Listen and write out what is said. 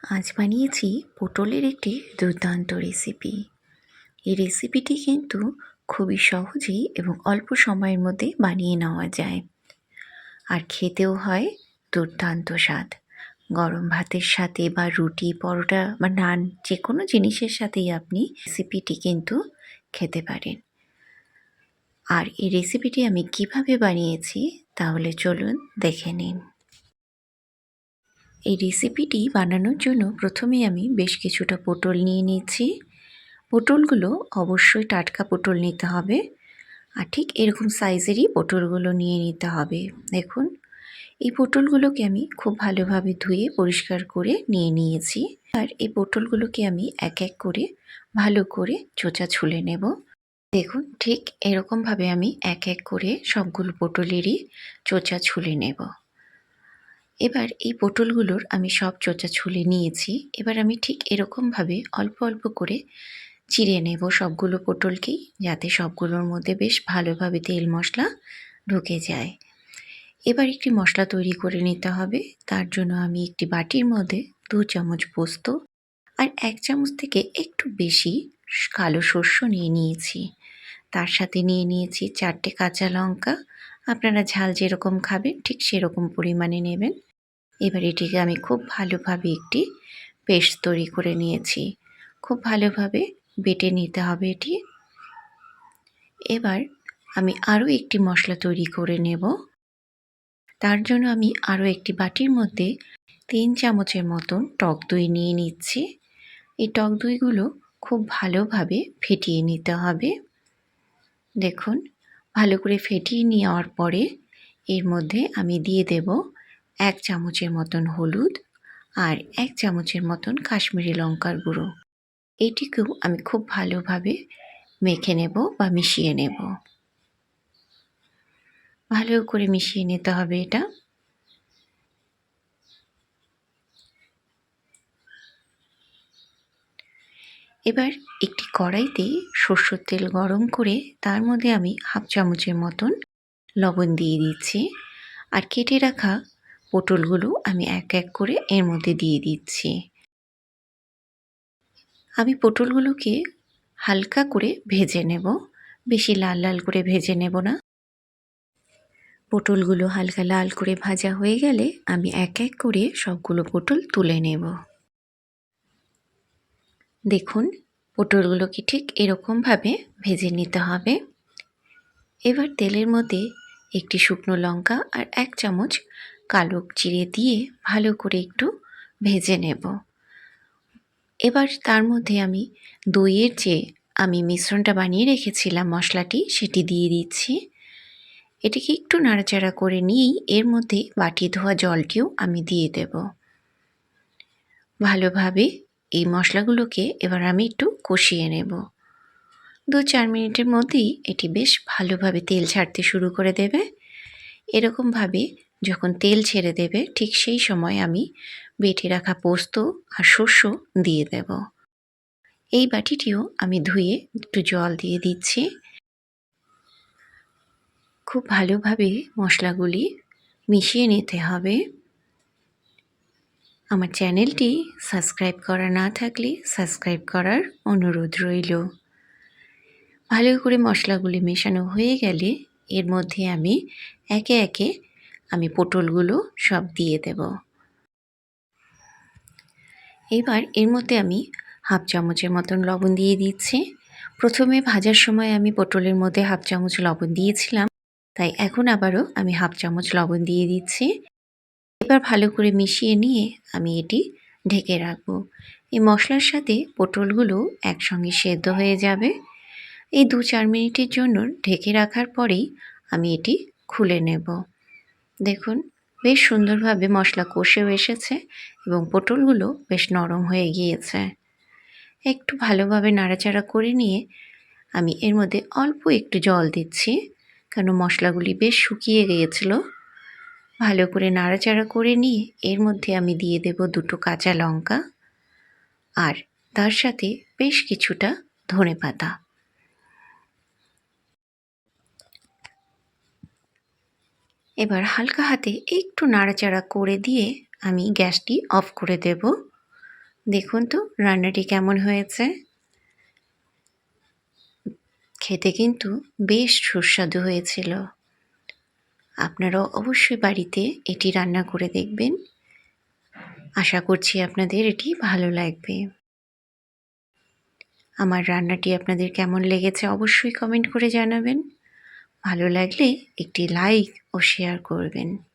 আজ বানিয়েছি পটলের একটি দুর্দান্ত রেসিপি। এই রেসিপিটি কিন্তু খুবই সহজেই এবং অল্প সময়ের মধ্যে বানিয়ে নেওয়া যায়, আর খেতেও হয় দুর্দান্ত স্বাদ। গরম ভাতের সাথে বা রুটি, পরোটা বা নান, যে কোনো জিনিসের সাথেই আপনি রেসিপিটি কিন্তু খেতে পারেন। আর এই রেসিপিটি আমি কিভাবে বানিয়েছি তাহলে চলুন দেখে নিন। এই রেসিপিটি বানানোর জন্য প্রথমে আমি বেশ কিছুটা পটল নিয়ে নিচ্ছি। পটলগুলো অবশ্যই টাটকা পটল নিতে হবে, আর ঠিক এরকম সাইজেরই পটলগুলো নিয়ে নিতে হবে। দেখুন, এই পটলগুলোকে আমি খুব ভালোভাবে ধুয়ে পরিষ্কার করে নিয়ে নিয়েছি। আর এই পটলগুলোকে আমি এক এক করে ভালো করে চোচা ছুলে নেব। দেখুন, ঠিক এরকমভাবে আমি এক এক করে সবগুলো পটলেরই চোচা ছুলে নেব। এবার এই পটলগুলোর আমি সব চোচা ছুলে নিয়েছি। এবার আমি ঠিক এরকমভাবে অল্প অল্প করে চিড়ে নেব সবগুলো পটলকেই, যাতে সবগুলোর মধ্যে বেশ ভালোভাবে তেল মশলা ঢুকে যায়। এবার একটি মশলা তৈরি করে নিতে হবে। তার জন্য আমি একটি বাটির মধ্যে 2 চামচ পোস্ত আর 1 চামচ থেকে একটু বেশি কালো সর্ষ নিয়ে নিয়েছি। তার সাথে নিয়ে নিয়েছি 4টে কাঁচা লঙ্কা। আপনারা ঝাল যেরকম খাবেন ঠিক সেরকম পরিমাণে নেবেন। এবার এটিকে আমি খুব ভালোভাবে একটি পেস্ট তৈরি করে নিয়েছি। খুব ভালোভাবে বেটে নিতে হবে এটি। এবার আমি আরও একটি মশলা তৈরি করে নেব। তার জন্য আমি আরও একটি বাটির মধ্যে 3 চামচের মতন টক দই নিয়ে নিচ্ছি। এই টক দইগুলো খুব ভালোভাবে ফেটিয়ে নিতে হবে। দেখুন, ভালো করে ফেটিয়ে নেওয়ার পরে এর মধ্যে আমি দিয়ে দেব 1 চামচের মতন হলুদ আর 1 চামচের মতন কাশ্মীরি লঙ্কার গুঁড়ো। এইটিকেও আমি খুব ভালোভাবে মেখে নেব বা মিশিয়ে নেব। ভালো করে মিশিয়ে নিতে হবে এটা। এবার একটি কড়াইতে সরষের তেল গরম করে তার মধ্যে আমি 1/2 চামচের মতন লবণ দিয়ে দিচ্ছি, আর কেটে রাখা পটলগুলো আমি এক এক করে এর মধ্যে দিয়ে দিচ্ছি। আমি পটলগুলোকে হালকা করে ভেজে নেব, বেশি লাল লাল করে ভেজে নেব না। পটলগুলো হালকা লাল করে ভাজা হয়ে গেলে আমি এক এক করে সবগুলো পটল তুলে নেব। দেখুন, পটলগুলোকে ঠিক এরকমভাবে ভেজে নিতে হবে। এবার তেলের মধ্যে একটি শুকনো লঙ্কা আর 1 চামচ কালো জিরে দিয়ে ভালো করে একটু ভেজে নেব। এবার তার মধ্যে আমি দইয়ের যে আমি মিশ্রণটা বানিয়ে রেখেছিলাম মশলাটি, সেটি দিয়ে দিচ্ছি। এটিকে একটু নাড়াচাড়া করে নিয়েই এর মধ্যে বাটিয়ে ধোয়া জলটিও আমি দিয়ে দেব। ভালোভাবে এই মশলাগুলোকে এবার আমি একটু কষিয়ে নেব। 2-4 মিনিটের মধ্যেই এটি বেশ ভালোভাবে তেল ছাড়তে শুরু করে দেবে। এরকমভাবে যখন তেল ছেড়ে দেবে ঠিক সেই সময় আমি বেটে রাখা পোস্ত আর শস্য দিয়ে দেব। এই বাটিটিও আমি ধুয়ে একটু জল দিয়ে দিচ্ছি। খুব ভালোভাবে মশলাগুলি মিশিয়ে নিতে হবে। আমার চ্যানেলটি সাবস্ক্রাইব করা না থাকলে সাবস্ক্রাইব করার অনুরোধ রইল। ভালো করে মশলাগুলি মেশানো হয়ে গেলে এর মধ্যে আমি একে একে পটলগুলো সব দিয়ে দেব। এবার এর মধ্যে আমি 1/2 চামচের মতন লবণ দিয়ে দিচ্ছি। প্রথমে ভাজার সময় আমি পটলের মধ্যে 1/2 চামচ লবণ দিয়েছিলাম, তাই এখন আবারও আমি 1/2 চামচ লবণ দিয়ে দিচ্ছি। এবার ভালো করে মিশিয়ে নিয়ে আমি এটি ঢেকে রাখবো। এই মশলার সাথে পটলগুলো একসঙ্গে সেদ্ধ হয়ে যাবে। এই 2-4 মিনিটের জন্য ঢেকে রাখার পরেই আমি এটি খুলে নেব। দেখুন, বেশ সুন্দরভাবে মশলা কষেও এসেছে এবং পটলগুলো বেশ নরম হয়ে গিয়েছে। একটু ভালোভাবে নাড়াচাড়া করে নিয়ে আমি এর মধ্যে অল্প একটু জল দিচ্ছি, কারণ মশলাগুলি বেশ শুকিয়ে গিয়েছিল। ভালো করে নাড়াচাড়া করে নিয়ে এর মধ্যে আমি দিয়ে দেব 2টো কাঁচা লঙ্কা আর তার সাথে বেশ কিছুটা ধনেপাতা। এবার হালকা হাতে একটু নাড়াচাড়া করে দিয়ে আমি গ্যাসটি অফ করে দেব। দেখুন তো রান্নাটি কেমন হয়েছে। খেতে কিন্তু বেশ সুস্বাদু হয়েছিল। আপনারাও অবশ্যই বাড়িতে এটি রান্না করে দেখবেন। আশা করছি আপনাদের এটি ভালো লাগবে। আমার রান্নাটি আপনাদের কেমন লেগেছে অবশ্যই কমেন্ট করে জানাবেন। ভালো লাগলে একটি লাইক ও শেয়ার করবেন।